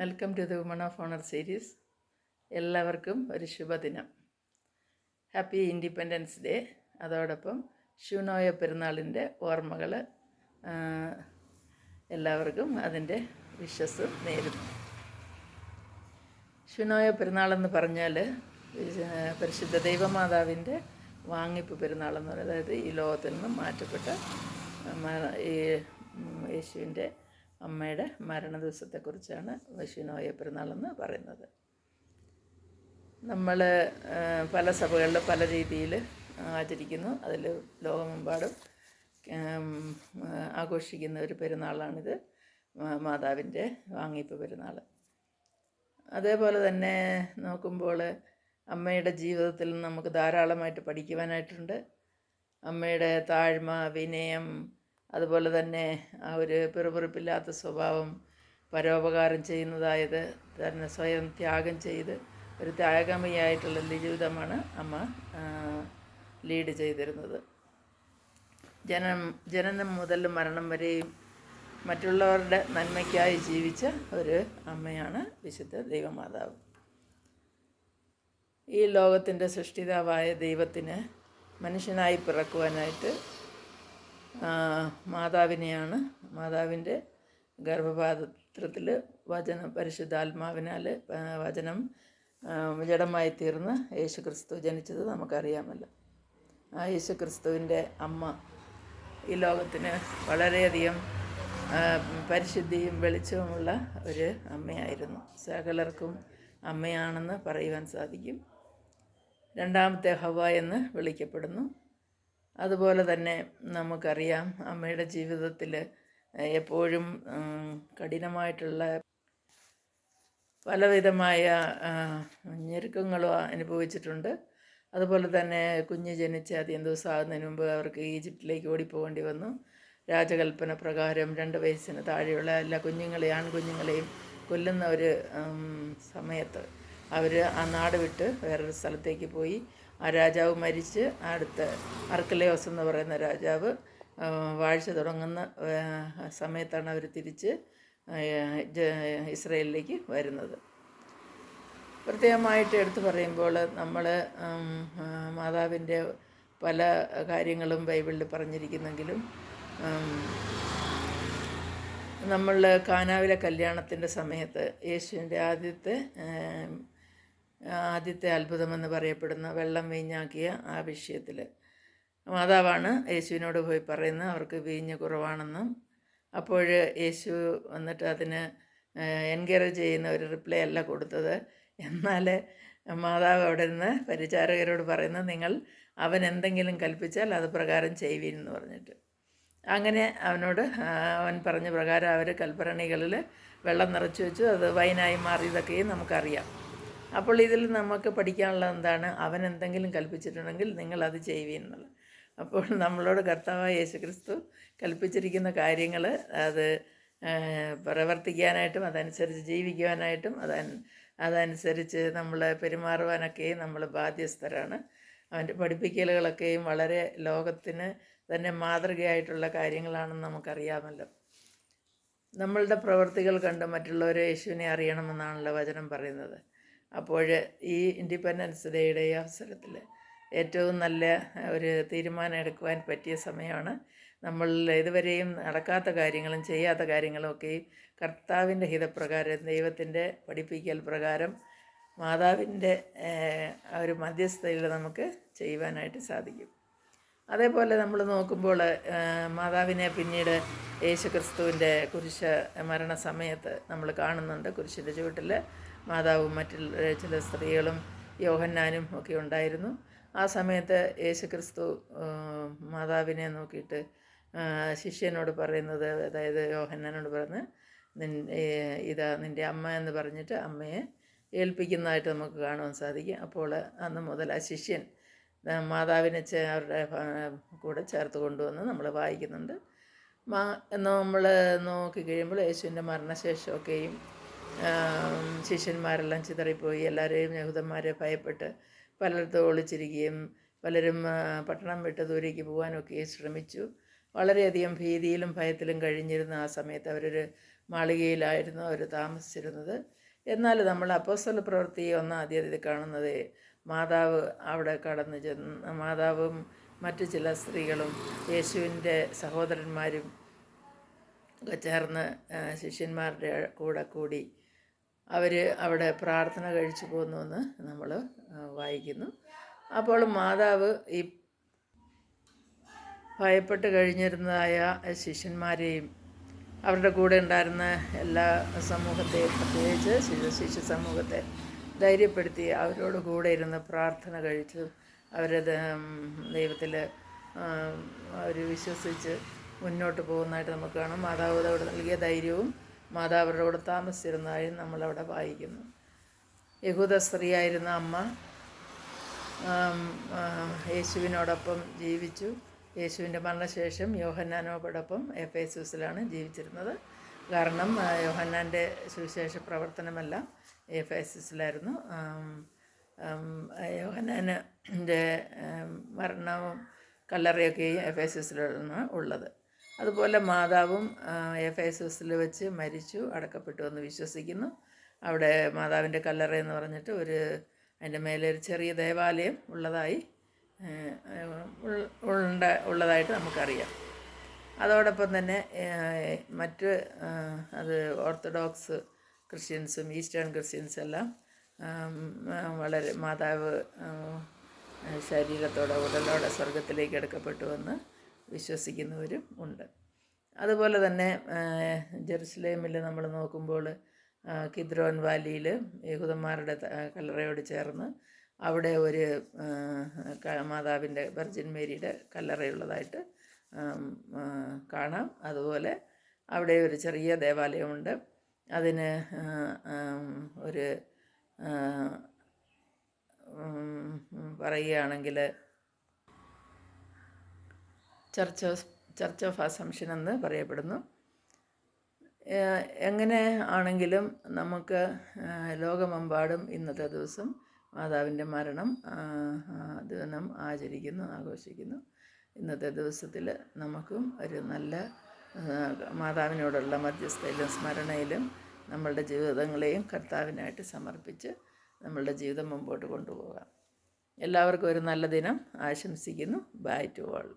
Welcome to the woman of honour series. എല്ലാവർക്കും ഒരു ശുഭദിനം. Happy Independence Day. അതോടൊപ്പം ഷൂനോയ പെരുന്നാളിൻ്റെ ഓർമ്മകൾ എല്ലാവർക്കും അതിൻ്റെ വിഷസ് നേരുന്നു. ഷൂനോയ പെരുന്നാളെന്ന് പറഞ്ഞാൽ പരിശുദ്ധ ദൈവമാതാവിൻ്റെ വാങ്ങിപ്പ് പെരുന്നാളെന്ന് പറയുന്നത്, അതായത് ഈ ലോകത്തിൽ നിന്നും മാറ്റപ്പെട്ട ഈ യേശുവിൻ്റെ അമ്മയുടെ മരണ ദിവസത്തെക്കുറിച്ചാണ് ഷൂനോയ പെരുന്നാളെന്ന് പറയുന്നത്. നമ്മൾ പല സഭകളിൽ പല രീതിയിൽ ആചരിക്കുന്നു. അതിൽ ലോകമെമ്പാടും ആഘോഷിക്കുന്ന ഒരു പെരുന്നാളാണിത്, മാതാവിൻ്റെ വാങ്ങിപ്പ് പെരുന്നാൾ. അതേപോലെ തന്നെ നോക്കുമ്പോൾ അമ്മയുടെ ജീവിതത്തിൽ നമുക്ക് ധാരാളമായിട്ട് പഠിക്കുവാനായിട്ടുണ്ട്. അമ്മയുടെ താഴ്മ, വിനയം, അതുപോലെ തന്നെ ആ ഒരു പിറുപിറുപ്പില്ലാത്ത സ്വഭാവം, പരോപകാരം ചെയ്യുന്നതായത്, തന്നെ സ്വയം ത്യാഗം ചെയ്ത് ഒരു ത്യാഗമയായിട്ടുള്ള ജീവിതമാണ് അമ്മ ലീഡ് ചെയ്തിരുന്നത്. ജനനം മുതൽ മരണം വരെയും മറ്റുള്ളവരുടെ നന്മയ്ക്കായി ജീവിച്ച ഒരു അമ്മയാണ് വിശുദ്ധ ദൈവമാതാവ്. ഈ ലോകത്തിൻ്റെ സൃഷ്ടിതാവായ ദൈവത്തിന് മനുഷ്യനായി പിറക്കുവാനായിട്ട് മാതാവിൻ്റെ ഗർഭപാത്രത്തിൽ പരിശുദ്ധാത്മാവിനാൽ വചനം ജഡമായി തീർന്ന് യേശുക്രിസ്തു ജനിച്ചത് നമുക്കറിയാമല്ലോ. ആ യേശുക്രിസ്തുവിൻ്റെ അമ്മ ഈ ലോകത്തിന് വളരെയധികം പരിശുദ്ധിയും വെളിച്ചവുമുള്ള ഒരു അമ്മയായിരുന്നു. സകലർക്കും അമ്മയാണെന്ന് പറയുവാൻ സാധിക്കും. രണ്ടാമത്തെ ഹവ്വ എന്ന് വിളിക്കപ്പെടുന്നു. അതുപോലെ തന്നെ നമുക്കറിയാം, അമ്മയുടെ ജീവിതത്തിൽ എപ്പോഴും കഠിനമായിട്ടുള്ള പലവിധമായ ഞെരുക്കങ്ങളും അനുഭവിച്ചിട്ടുണ്ട്. അതുപോലെ തന്നെ കുഞ്ഞ് ജനിച്ച് അധികം ദിവസം ആകുന്നതിന് മുമ്പ് അവർക്ക് ഈജിപ്തിലേക്ക് ഓടിപ്പോകേണ്ടി വന്നു. രാജകൽപ്പന പ്രകാരം 2 വയസ്സിന് താഴെയുള്ള എല്ലാ ആൺകുഞ്ഞുങ്ങളെയും കൊല്ലുന്ന ഒരു സമയത്ത് അവർ ആ നാട് വിട്ട് വേറൊരു സ്ഥലത്തേക്ക് പോയി. ആ രാജാവ് മരിച്ച് അടുത്ത അർക്കലയോസ് എന്ന് പറയുന്ന രാജാവ് വാഴ്ച തുടങ്ങുന്ന സമയത്താണ് അവർ തിരിച്ച് ഇസ്രയേലിലേക്ക് വരുന്നത്. പ്രത്യേകമായിട്ട് എടുത്തു പറയുമ്പോൾ നമ്മൾ മാതാവിൻ്റെ പല കാര്യങ്ങളും ബൈബിളിൽ പറഞ്ഞിരിക്കുന്നെങ്കിലും നമ്മൾ കാനാവിലെ കല്യാണത്തിൻ്റെ സമയത്ത് യേശുവിൻ്റെ ആദ്യത്തെ അത്ഭുതമെന്ന് പറയപ്പെടുന്ന വെള്ളം വീഞ്ഞാക്കിയ ആ വിഷയത്തിൽ മാതാവാണ് യേശുവിനോട് പോയി പറയുന്നത് അവർക്ക് വീഞ്ഞ് കുറവാണെന്നും. അപ്പോൾ യേശു വന്നിട്ട് അതിന് എൻകറേജ് ചെയ്യുന്ന ഒരു റിപ്ലൈ അല്ല കൊടുത്തത്. എന്നാൽ മാതാവ് അവിടെ നിന്ന് പരിചാരകരോട് പറയുന്നത്, നിങ്ങൾ അവൻ എന്തെങ്കിലും കൽപ്പിച്ചാൽ അത് പ്രകാരം ചെയ്യുവീൻ എന്ന് പറഞ്ഞിട്ട്. അങ്ങനെ അവൻ പറഞ്ഞ പ്രകാരം അവർ കൽഭരണികളിൽ വെള്ളം നിറച്ച് വെച്ചു. അത് വൈനായി മാറിയതൊക്കെയും നമുക്കറിയാം. അപ്പോൾ ഇതിൽ നമുക്ക് പഠിക്കാനുള്ളത് എന്താണ്? അവൻ എന്തെങ്കിലും കൽപ്പിച്ചിട്ടുണ്ടെങ്കിൽ നിങ്ങളത് ചെയ്യുവീൻ എന്നുള്ളത്. അപ്പോൾ നമ്മളോട് കർത്താവായ യേശുക്രിസ്തു കൽപ്പിച്ചിരിക്കുന്ന കാര്യങ്ങൾ അത് പ്രവർത്തിക്കാനായിട്ടും അതനുസരിച്ച് ജീവിക്കുവാനായിട്ടും അതനുസരിച്ച് നമ്മൾ പെരുമാറുവാനൊക്കെയും നമ്മൾ ബാധ്യസ്ഥരാണ്. അവൻ്റെ പഠിപ്പിക്കലുകളൊക്കെയും വളരെ ലോകത്തിന് തന്നെ മാതൃകയായിട്ടുള്ള കാര്യങ്ങളാണെന്ന് നമുക്കറിയാമല്ലോ. നമ്മളുടെ പ്രവൃത്തികൾ കണ്ട് മറ്റുള്ളവർ യേശുവിനെ അറിയണമെന്നാണല്ലോ വചനം പറയുന്നത്. അപ്പോൾ ഈ ഇൻഡിപെൻഡൻസ് ഡേയുടെ ഈ അവസരത്തിൽ ഏറ്റവും നല്ല ഒരു തീരുമാനം എടുക്കുവാൻ പറ്റിയ സമയമാണ്. നമ്മൾ ഇതുവരെയും നടക്കാത്ത കാര്യങ്ങളും ചെയ്യാത്ത കാര്യങ്ങളുമൊക്കെയും കർത്താവിൻ്റെ ഹിതപ്രകാരം, ദൈവത്തിൻ്റെ പഠിപ്പിക്കൽ പ്രകാരം, മാതാവിൻ്റെ ഒരു മധ്യസ്ഥതയിൽ നമുക്ക് ചെയ്യുവാനായിട്ട് സാധിക്കും. അതേപോലെ നമ്മൾ നോക്കുമ്പോൾ മാതാവിനെ പിന്നീട് യേശുക്രിസ്തുവിൻ്റെ കുരിശ് മരണസമയത്ത് നമ്മൾ കാണുന്നുണ്ട്. കുരിശിൻ്റെ ചുവട്ടിൽ മാതാവും മറ്റുള്ള ചില സ്ത്രീകളും യോഹന്നാനും ഒക്കെ ഉണ്ടായിരുന്നു. ആ സമയത്ത് യേശുക്രിസ്തു മാതാവിനെ നോക്കിയിട്ട് ശിഷ്യനോട് പറയുന്നത്, അതായത് യോഹന്നാനോട് പറഞ്ഞ്, ഇതാ നിൻ്റെ അമ്മ എന്ന് പറഞ്ഞിട്ട് അമ്മയെ ഏൽപ്പിക്കുന്നതായിട്ട് നമുക്ക് കാണുവാൻ സാധിക്കും. അപ്പോൾ അന്ന് മുതൽ ആ ശിഷ്യൻ മാതാവിനെ അവരുടെ കൂടെ ചേർത്ത് കൊണ്ടുവന്ന് നമ്മൾ വായിക്കുന്നുണ്ട്. നമ്മൾ നോക്കിക്കഴിയുമ്പോൾ യേശുവിൻ്റെ മരണശേഷമൊക്കെയും ശിഷ്യന്മാരെല്ലാം ചിതറിപ്പോയി. എല്ലാവരെയും യഹൂദന്മാരെ ഭയപ്പെട്ട് പലയിടത്തും ഒളിച്ചിരിക്കുകയും പലരും പട്ടണം വിട്ട് ദൂരേക്ക് പോകാനൊക്കെ ശ്രമിച്ചു. വളരെയധികം ഭീതിയിലും ഭയത്തിലും കഴിഞ്ഞിരുന്ന ആ സമയത്ത് അവരൊരു മാളികയിലായിരുന്നു അവർ താമസിച്ചിരുന്നത്. എന്നാൽ നമ്മൾ അപ്പോസ്തല പ്രവൃത്തി 1-ാം അധ്യായത്തിൽ കാണുന്നത് മാതാവ് അവിടെ കടന്നു ചെന്ന് മാതാവും മറ്റു ചില സ്ത്രീകളും യേശുവിൻ്റെ സഹോദരന്മാരും ഒക്കെ ചേർന്ന് ശിഷ്യന്മാരുടെ കൂടെ കൂടി അവർ അവിടെ പ്രാർത്ഥന കഴിച്ചു പോന്നുവെന്ന് നമ്മൾ വായിക്കുന്നു. അപ്പോൾ മാതാവ് ഈ ഭയപ്പെട്ട് കഴിഞ്ഞിരുന്നതായ ശിഷ്യന്മാരെയും അവരുടെ കൂടെ ഉണ്ടായിരുന്ന എല്ലാ സമൂഹത്തെയും, പ്രത്യേകിച്ച് ശിശു സമൂഹത്തെ ധൈര്യപ്പെടുത്തി അവരോട് കൂടെ ഇരുന്ന് പ്രാർത്ഥന കഴിച്ചു അവരെ ദൈവത്തിൽ അവർ വിശ്വസിച്ച് മുന്നോട്ട് പോകുന്നതായിട്ട് നമുക്ക് കാണാം. മാതാവ് അവിടെ നൽകിയ ധൈര്യവും മാതാവ് അവരുടെ കൂടെ താമസിച്ചിരുന്നതായും നമ്മളവിടെ വായിക്കുന്നു. യഹൂദ സ്ത്രീയായിരുന്ന അമ്മ യേശുവിനോടൊപ്പം ജീവിച്ചു. യേശുവിൻ്റെ മരണശേഷം യോഹന്നാനോടൊപ്പം എഫേസൂസിലാണ് ജീവിച്ചിരുന്നത്. കാരണം യോഹന്നാൻ്റെ സുവിശേഷ പ്രവർത്തനമെല്ലാം എഫേസൂസിലായിരുന്നു. യോഹന്നാൻ്റെ മരണവും കല്ലറയൊക്കെയും എഫേസൂസിലാണ് ഉള്ളത്. അതുപോലെ മാതാവും എഫേസൂസിൽ വെച്ച് മരിച്ചു അടക്കപ്പെട്ടു എന്ന് വിശ്വസിക്കുന്നു. അവിടെ മാതാവിൻ്റെ കല്ലറ എന്ന് പറഞ്ഞിട്ട് അതിൻ്റെ മേലെ ഒരു ചെറിയ ദേവാലയം ഉള്ളതായിട്ട് നമുക്കറിയാം. അതോടൊപ്പം തന്നെ മറ്റ് അത് ഓർത്തഡോക്സ് ക്രിസ്ത്യൻസും ഈസ്റ്റേൺ ക്രിസ്ത്യൻസും എല്ലാം വളരെ മാതാവ് ശരീരത്തോടെ ഉടലോടെ സ്വർഗത്തിലേക്ക് എടുക്കപ്പെട്ടുവെന്ന് വിശ്വസിക്കുന്നവരും ഉണ്ട്. അതുപോലെ തന്നെ ജെറുസലേമിൽ നമ്മൾ നോക്കുമ്പോൾ കിദ്രോൻ വാലിയിൽ യഹൂദന്മാരുടെ കല്ലറയോട് ചേർന്ന് അവിടെ ഒരു മാതാവിൻ്റെ വെർജിൻ മേരിയുടെ കല്ലറയുള്ളതായിട്ട് കാണാം. അതുപോലെ അവിടെ ഒരു ചെറിയ ദേവാലയമുണ്ട്. അതിന് ഒരു പറയുകയാണെങ്കിൽ ചർച്ച് ഓഫ് അസംഷൻ എന്ന് പറയപ്പെടുന്നു. എങ്ങനെ ആണെങ്കിലും നമുക്ക് ലോകമെമ്പാടും ഇന്നത്തെ ദിവസം മാതാവിൻ്റെ മരണം ദിനം ആഘോഷിക്കുന്നു. ഇന്നത്തെ ദിവസത്തിൽ നമുക്കും ഒരു നല്ല മാതാവിനോടുള്ള മധ്യസ്ഥയിലും സ്മരണയിലും നമ്മളുടെ ജീവിതങ്ങളെയും കർത്താവിനായിട്ട് സമർപ്പിച്ച് നമ്മളുടെ ജീവിതം മുമ്പോട്ട് കൊണ്ടുപോകാം. എല്ലാവർക്കും ഒരു നല്ല ദിനം ആശംസിക്കുന്നു. Bye to all.